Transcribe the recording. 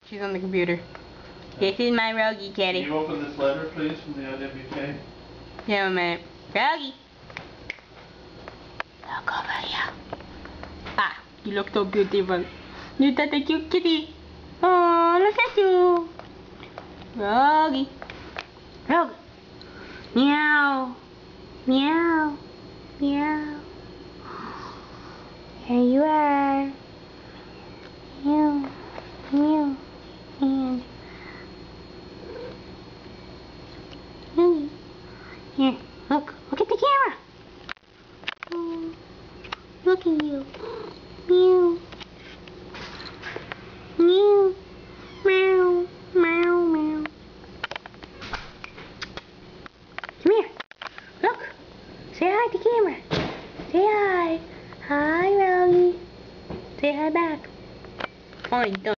She's on the computer. This is my Rogie kitty. Can you open this letter, please, from the IWK? Yeah, man. Rogie. Look over here. Ah, you look so beautiful. You're such a cute kitty. Oh, look at you. Rogie. Rogie. Meow. Meow. Meow. Here you are. Meow. Meow. And here, look at the camera. Oh, look at you. Meow. Meow. Meow. Meow. Meow. Come here. Look. Say hi to the camera. Say hi. Hi, Rogie. Say hi back. Oh, you don't.